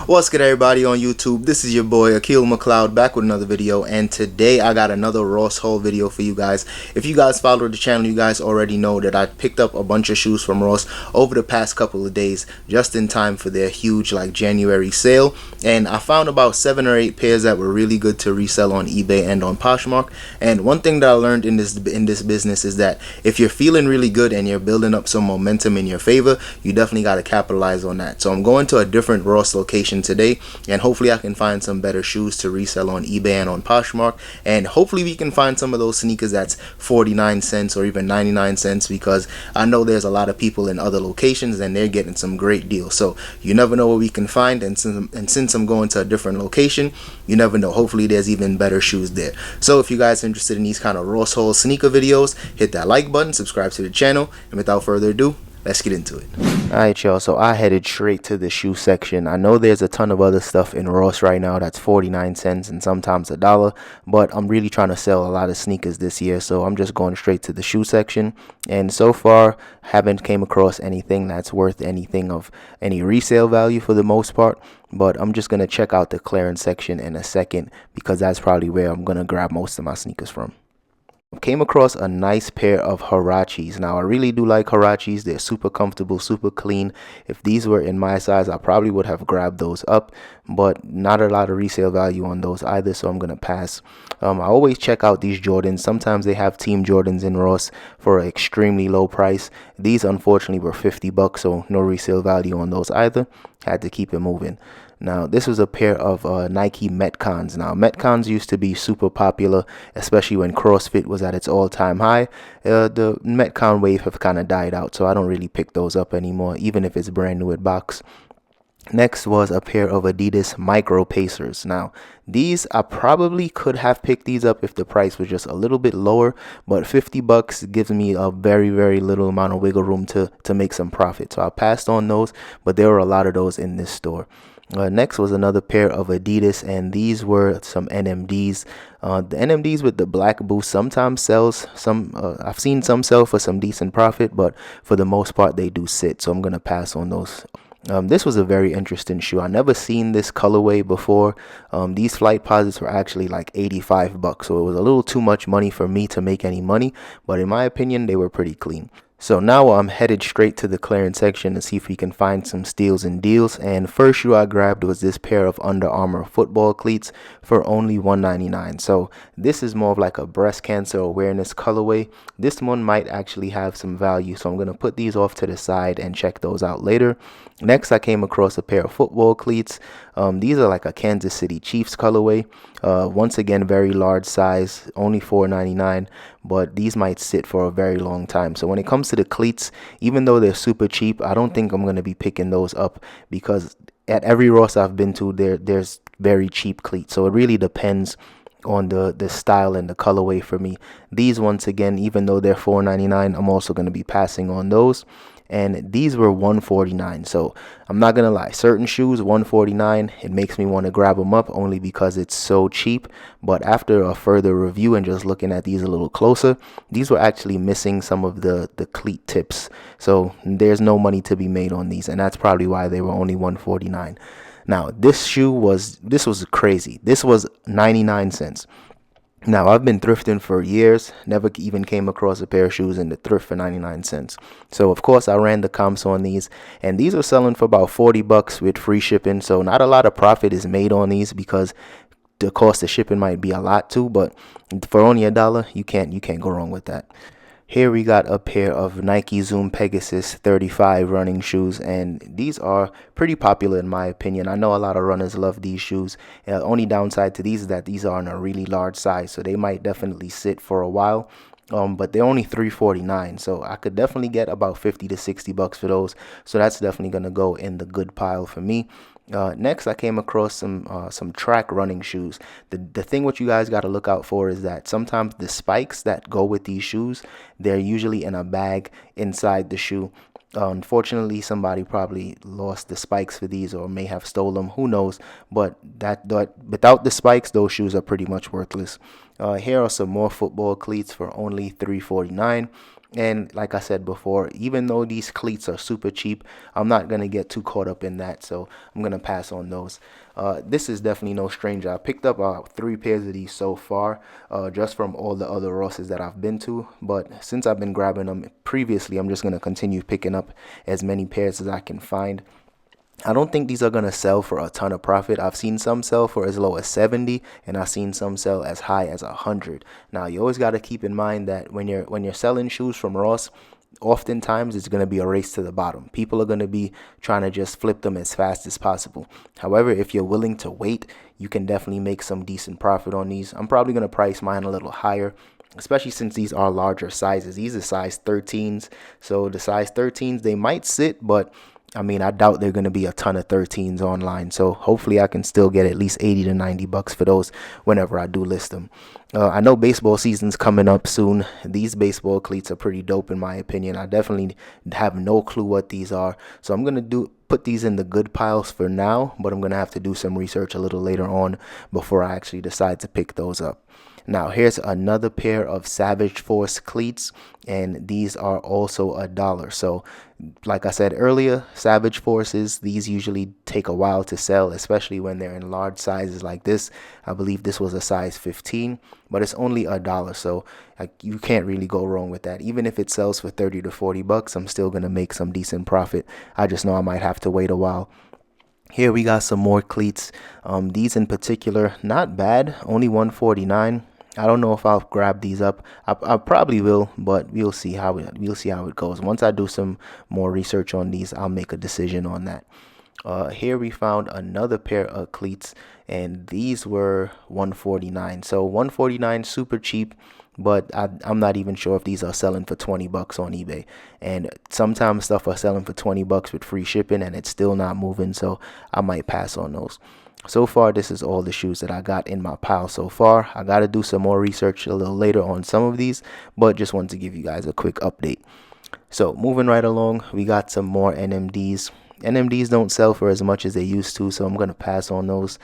What's good, everybody on YouTube? This is your boy Akil McLeod back with another video, and today I got another Ross haul video for you guys. If you guys follow the channel, you guys already know that I picked up a bunch of shoes from Ross over the past couple of days just in time for their huge January sale, and I found about 7 or 8 pairs that were really good to resell on eBay and on Poshmark. And one thing that I learned in this business is that if you're feeling really good and you're building up some momentum in your favor, you definitely got to capitalize on that. So I'm going to a different Ross location today, and hopefully I can find some better shoes to resell on eBay and on Poshmark, and hopefully we can find some of those sneakers that's 49 cents or even 99 cents, because I know there's a lot of people in other locations and they're getting some great deals. So you never know what we can find, and since I'm going to a different location, you never know, hopefully there's even better shoes there. So if you guys are interested in these kind of Ross haul sneaker videos, hit that like button, subscribe to the channel, and without further ado, let's get into it. Alright, y'all, so I headed straight to the shoe section. I know there's a ton of other stuff in Ross right now that's 49 cents and sometimes $1, but I'm really trying to sell a lot of sneakers this year, so I'm just going straight to the shoe section. And so far, haven't came across anything that's worth anything of any resale value for the most part, but I'm just going to check out the clearance section in a second, because that's probably where I'm going to grab most of my sneakers from. Came across a nice pair of Huaraches. Now I really do like Huaraches. They're super comfortable, super clean. If these were in my size, I probably would have grabbed those up, but not a lot of resale value on those either, so I'm gonna pass. I always check out these Jordans. Sometimes they have Team Jordans in Ross for an extremely low price. These unfortunately were 50 bucks, so no resale value on those either. Had to keep it moving. Now, this was a pair of Nike Metcons. Now, Metcons used to be super popular, especially when CrossFit was at its all-time high. The Metcon wave have kind of died out, so I don't really pick those up anymore, even if it's brand new at box. Next was a pair of Adidas Micro Pacers. Now, these I probably could have picked these up if the price was just a little bit lower, but 50 bucks gives me a very, very little amount of wiggle room to make some profit. So I passed on those, but there were a lot of those in this store. Next was another pair of Adidas, and these were some NMDs. The NMDs with the black boost sometimes sells some. I've seen some sell for some decent profit, but for the most part they do sit, so I'm gonna pass on those. This was a very interesting shoe. I never seen this colorway before. These Flightposites were actually like 85 bucks, so it was a little too much money for me to make any money, but in my opinion they were pretty clean. So now I'm headed straight to the clearance section to see if we can find some steals and deals. And first shoe I grabbed was this pair of Under Armour football cleats for only $1.99. So this is more of like a breast cancer awareness colorway. This one might actually have some value, so I'm going to put these off to the side and check those out later. Next, I came across a pair of football cleats. These are like a Kansas City Chiefs colorway. Once again, very large size, only $4.99, but these might sit for a very long time. So when it comes to the cleats, even though they're super cheap, I don't think I'm going to be picking those up, because at every Ross I've been to, there's very cheap cleats. So it really depends on the style and the colorway for me. These, once again, even though they're $4.99, I'm also going to be passing on those. And these were $149. So I'm not gonna lie, certain shoes $149, it makes me want to grab them up only because it's so cheap. But after a further review and just looking at these a little closer, these were actually missing some of the cleat tips, so there's no money to be made on these, and that's probably why they were only $149. Now this was crazy. This was 99 cents. Now, I've been thrifting for years, never even came across a pair of shoes in the thrift for 99 cents. So, of course, I ran the comps on these, and these are selling for about 40 bucks with free shipping. So, not a lot of profit is made on these, because the cost of shipping might be a lot too, but for only $1, you can't go wrong with that. Here we got a pair of Nike Zoom Pegasus 35 running shoes, and these are pretty popular in my opinion. I know a lot of runners love these shoes. Only downside to these is that these are in a really large size, so they might definitely sit for a while. But they're only $3.49, so I could definitely get about 50 to 60 bucks for those. So that's definitely gonna go in the good pile for me. Next, I came across some track running shoes. The thing what you guys got to look out for is that sometimes the spikes that go with these shoes, they're usually in a bag inside the shoe. Unfortunately, somebody probably lost the spikes for these, or may have stole them, who knows, but that without the spikes, those shoes are pretty much worthless. Here are some more football cleats for only $3.49. And like I said before, even though these cleats are super cheap, I'm not going to get too caught up in that. So I'm going to pass on those. This is definitely no stranger. I picked up 3 pairs of these so far, just from all the other Rosses that I've been to. But since I've been grabbing them previously, I'm just going to continue picking up as many pairs as I can find. I don't think these are going to sell for a ton of profit. I've seen some sell for as low as 70, and I've seen some sell as high as 100. Now, you always got to keep in mind that when you're selling shoes from Ross, oftentimes it's going to be a race to the bottom. People are going to be trying to just flip them as fast as possible. However, if you're willing to wait, you can definitely make some decent profit on these. I'm probably going to price mine a little higher, especially since these are larger sizes. These are size 13s. So the size 13s, they might sit, but I mean, I doubt there are going to be a ton of 13s online. So hopefully I can still get at least 80 to 90 bucks for those whenever I do list them. I know baseball season's coming up soon. These baseball cleats are pretty dope in my opinion. I definitely have no clue what these are. So I'm going to put these in the good piles for now, but I'm going to have to do some research a little later on before I actually decide to pick those up. Now, here's another pair of Savage Force cleats, and these are also $1. So, like I said earlier, Savage Forces, these usually take a while to sell, especially when they're in large sizes like this. I believe this was a size 15, but it's only $1. So, you can't really go wrong with that. Even if it sells for 30 to 40 bucks, I'm still going to make some decent profit. I just know I might have to wait a while. Here we got some more cleats. These in particular, not bad, only $149. I don't know if I'll grab these up. I probably will, but we'll see how it goes. Once I do some more research on these, I'll make a decision on that. Here we found another pair of cleats, and these were $149. So $149, super cheap, but I'm not even sure if these are selling for 20 bucks on eBay. And sometimes stuff are selling for 20 bucks with free shipping, and it's still not moving. So I might pass on those. So far, this is all the shoes that I got in my pile so far. I got to do some more research a little later on some of these, but just wanted to give you guys a quick update. So moving right along, we got some more NMDs. NMDs don't sell for as much as they used to, so I'm going to pass on those.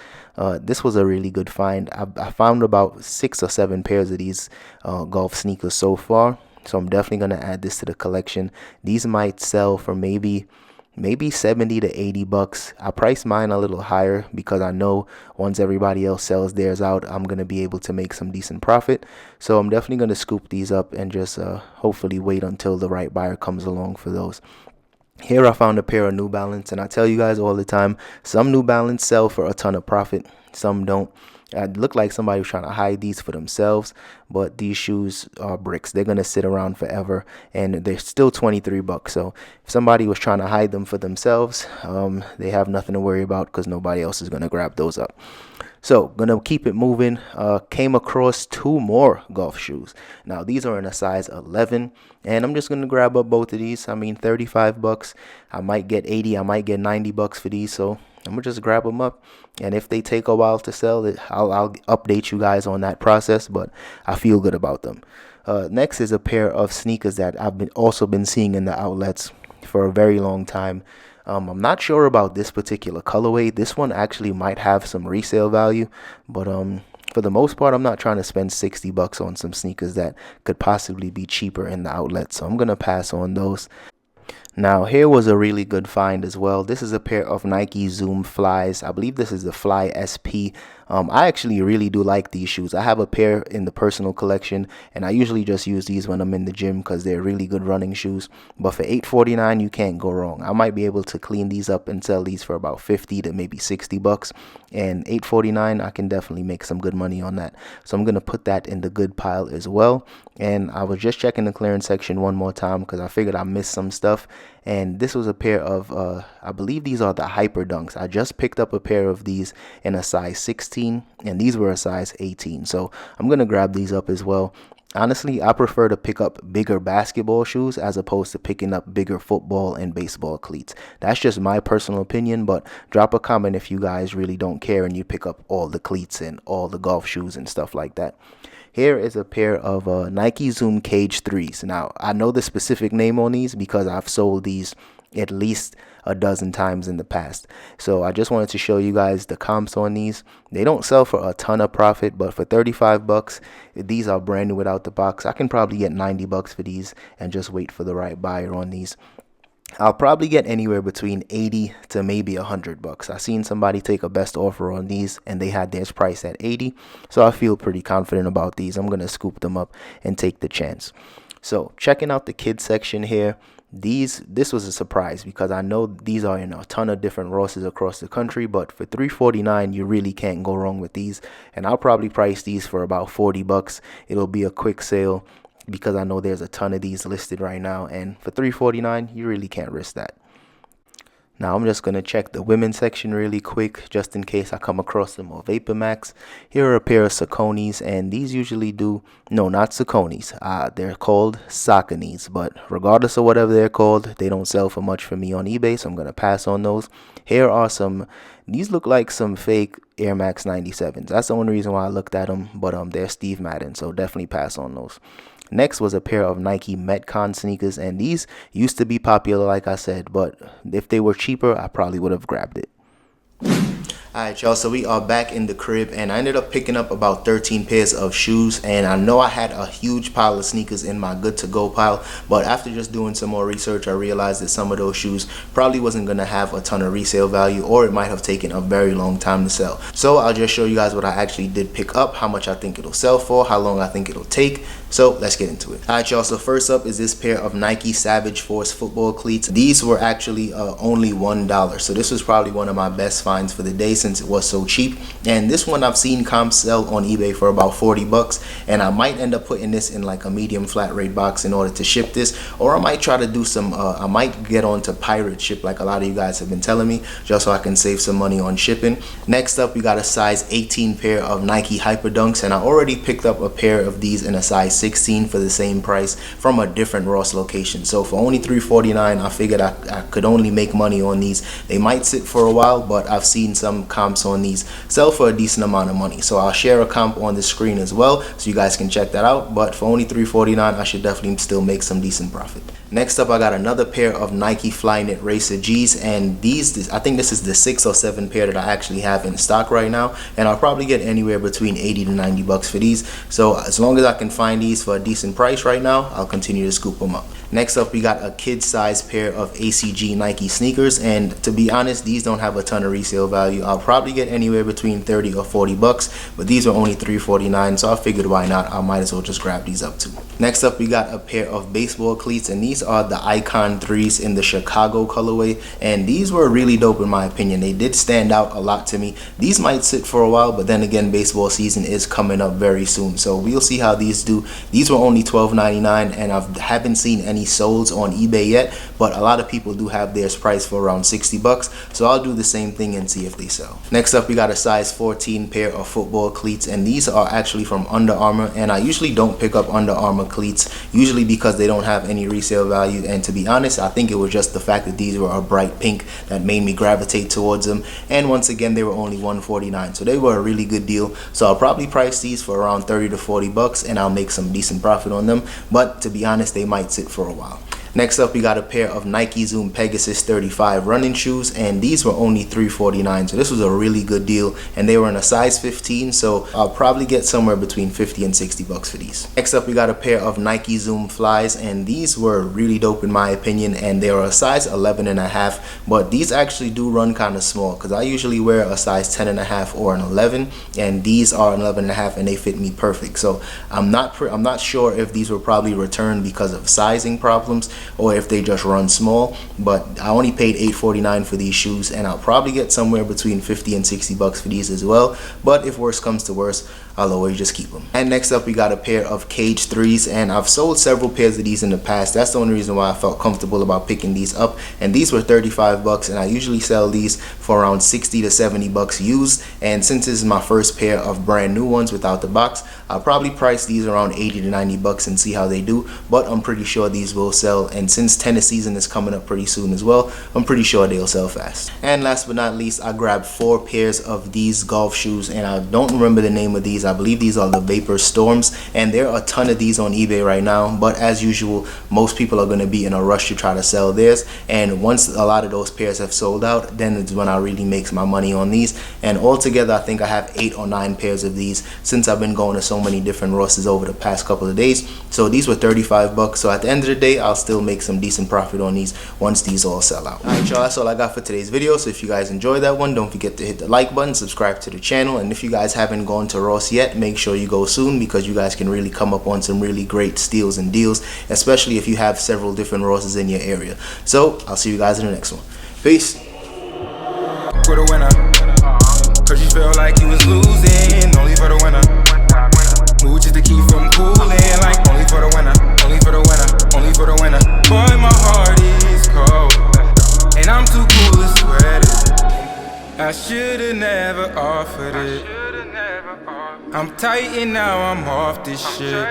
This was a really good find. I found about 6 or 7 pairs of these golf sneakers so far, so I'm definitely going to add this to the collection. These might sell for maybe 70 to 80 bucks. I price mine a little higher because I know once everybody else sells theirs out, I'm going to be able to make some decent profit. So I'm definitely going to scoop these up and just hopefully wait until the right buyer comes along for those. Here I found a pair of New Balance, and I tell you guys all the time, some New Balance sell for a ton of profit, some don't. It looked like somebody was trying to hide these for themselves, but these shoes are bricks. They're going to sit around forever, and they're still 23 bucks. So if somebody was trying to hide them for themselves, they have nothing to worry about because nobody else is going to grab those up. So, gonna keep it moving. Came across 2 more golf shoes. Now, these are in a size 11, and I'm just gonna grab up both of these. I mean, 35 bucks. I might get 80, I might get 90 bucks for these. So, I'm gonna just grab them up, and if they take a while to sell, I'll update you guys on that process. But I feel good about them. Next is a pair of sneakers that I've also been seeing in the outlets for a very long time. I'm not sure about this particular colorway. This one actually might have some resale value, but for the most part, I'm not trying to spend 60 bucks on some sneakers that could possibly be cheaper in the outlet. So I'm gonna pass on those. Now, here was a really good find as well. This is a pair of Nike Zoom Flies. I believe this is the Fly SP. I actually really do like these shoes. I have a pair in the personal collection, and I usually just use these when I'm in the gym because they're really good running shoes. But for $8.49, you can't go wrong. I might be able to clean these up and sell these for about 50 to maybe 60 bucks. And $8.49, I can definitely make some good money on that. So I'm going to put that in the good pile as well. And I was just checking the clearance section one more time because I figured I missed some stuff. And this was a pair of, I believe these are the Hyper Dunks. I just picked up a pair of these in a size 16, and these were a size 18. So I'm going to grab these up as well. Honestly, I prefer to pick up bigger basketball shoes as opposed to picking up bigger football and baseball cleats. That's just my personal opinion, but drop a comment if you guys really don't care and you pick up all the cleats and all the golf shoes and stuff like that. Here is a pair of Nike Zoom Cage 3s. Now, I know the specific name on these because I've sold these at least a dozen times in the past. So I just wanted to show you guys the comps on these. They don't sell for a ton of profit, but for 35 bucks, these are brand new without the box. I can probably get 90 bucks for these and just wait for the right buyer on these. I'll probably get anywhere between 80 to maybe 100 bucks. I seen somebody take a best offer on these and they had theirs priced at 80. So I feel pretty confident about these. I'm going to scoop them up and take the chance. So checking out the kids section here. This was a surprise because I know these are in a ton of different Rosses across the country, but for $3.49 you really can't go wrong with these. And I'll probably price these for about 40 bucks. It'll be a quick sale, because I know there's a ton of these listed right now, and for $3.49 you really can't risk that. Now I'm just going to check the women's section really quick just in case I come across some more Vapor Max. Here are a pair of Sauconys, and these usually do, no, not Sauconys, they're called Sauconys, but regardless of whatever they're called, they don't sell for much for me on eBay, so I'm going to pass on those. Here are some, these look like some fake Air Max 97s. That's the only reason why I looked at them, but they're Steve Madden, so definitely pass on those. Next was a pair of Nike Metcon sneakers, and these used to be popular, like I said, but if they were cheaper, I probably would have grabbed it. Alright y'all, so we are back in the crib, and I ended up picking up about 13 pairs of shoes, and I know I had a huge pile of sneakers in my good to go pile, but after just doing some more research, I realized that some of those shoes probably wasn't going to have a ton of resale value, or it might have taken a very long time to sell. So I'll just show you guys what I actually did pick up, how much I think it'll sell for, how long I think it'll take. So let's get into it. Alright y'all, so first up is this pair of Nike Savage Force football cleats. These were actually only $1, so this was probably one of my best finds for the day since it was so cheap. And this one I've seen comps sell on eBay for about 40 bucks, and I might end up putting this in like a medium flat rate box in order to ship this, or I might try to do some I might get on to pirate ship like a lot of you guys have been telling me, just so I can save some money on shipping. Next up, we got a size 18 pair of Nike Hyperdunks, and I already picked up a pair of these in a size 16 for the same price from a different Ross location. So for only $3.49, I figured I could only make money on these. They might sit for a while, but I've seen some comps on these sell for a decent amount of money. So I'll share a comp on the screen as well, so you guys can check that out. But for only $3.49, I should definitely still make some decent profit. Next up, I got another pair of Nike Flyknit Racer G's, and I think this is the 6 or 7 pair that I actually have in stock right now, and I'll probably get anywhere between 80 to 90 bucks for these. So as long as I can find these for a decent price right now, I'll continue to scoop them up. Next up, we got a kid size pair of ACG Nike sneakers, and to be honest, these don't have a ton of resale value. I'll probably get anywhere between 30 or 40 bucks, but these are only $3.49, so I figured why not, I might as well just grab these up too. Next up, we got a pair of baseball cleats, and these are the Icon 3s in the Chicago colorway, and these were really dope in my opinion. They did stand out a lot to me. These might sit for a while, but then again, baseball season is coming up very soon, so we'll see how these do. These were only $12.99, and I haven't seen any solds on eBay yet, but a lot of people do have theirs priced for around 60 bucks, so I'll do the same thing and see if they sell. Next up, we got a size 14 pair of football cleats, and these are actually from Under Armour, and I usually don't pick up Under Armour cleats, usually because they don't have any resale value, and to be honest, I think it was just the fact that these were a bright pink that made me gravitate towards them, and once again, they were only $149, so they were a really good deal. So I'll probably price these for around 30 to 40 bucks, and I'll make some decent profit on them, but to be honest, they might sit for a while. Next up, we got a pair of Nike Zoom Pegasus 35 running shoes, and these were only $3.49, so this was a really good deal, and they were in a size 15, so I'll probably get somewhere between 50 and 60 bucks for these. Next up, we got a pair of Nike Zoom Flies, and these were really dope in my opinion, and they are a size 11.5, but these actually do run kind of small because I usually wear a size 10.5 or an 11, and these are an 11.5 and they fit me perfect. So I'm not sure if these were probably returned because of sizing problems or if they just run small, but I only paid $8.49 for these shoes, and I'll probably get somewhere between 50 and 60 bucks for these as well, but if worse comes to worse, I'll always just keep them. And next up, we got a pair of Cage 3s, and I've sold several pairs of these in the past. That's the only reason why I felt comfortable about picking these up, and these were 35 bucks, and I usually sell these for around 60 to 70 bucks used, and since this is my first pair of brand new ones without the box, I'll probably price these around 80 to 90 bucks and see how they do, but I'm pretty sure these will sell, and since tennis season is coming up pretty soon as well, I'm pretty sure they'll sell fast. And last but not least, I grabbed 4 pairs of these golf shoes, and I don't remember the name of these. I believe these are the Vapor Storms, and there are a ton of these on eBay right now, but as usual, most people are going to be in a rush to try to sell theirs, and once a lot of those pairs have sold out, then it's when I really make my money on these. And altogether, I think I have 8 or 9 pairs of these since I've been going to so many different Rosses over the past couple of days. So these were 35 bucks, so at the end of the day, I'll still make some decent profit on these once these all sell out. Alright y'all, that's all I got for today's video. So if you guys enjoyed that one, don't forget to hit the like button, subscribe to the channel, and if you guys haven't gone to Ross yet, make sure you go soon, because you guys can really come up on some really great steals and deals, especially if you have several different Rosses in your area. So I'll see you guys in the next one. Peace. For the winner, cause you felt like you was losing, only for the winner. Mood just to keep from cooling, like only for the winner, only for the winner, only for the winner. Boy, my heart is cold, and I'm too cool to sweat it. I should've never offered it. I'm tight and now I'm off this shit.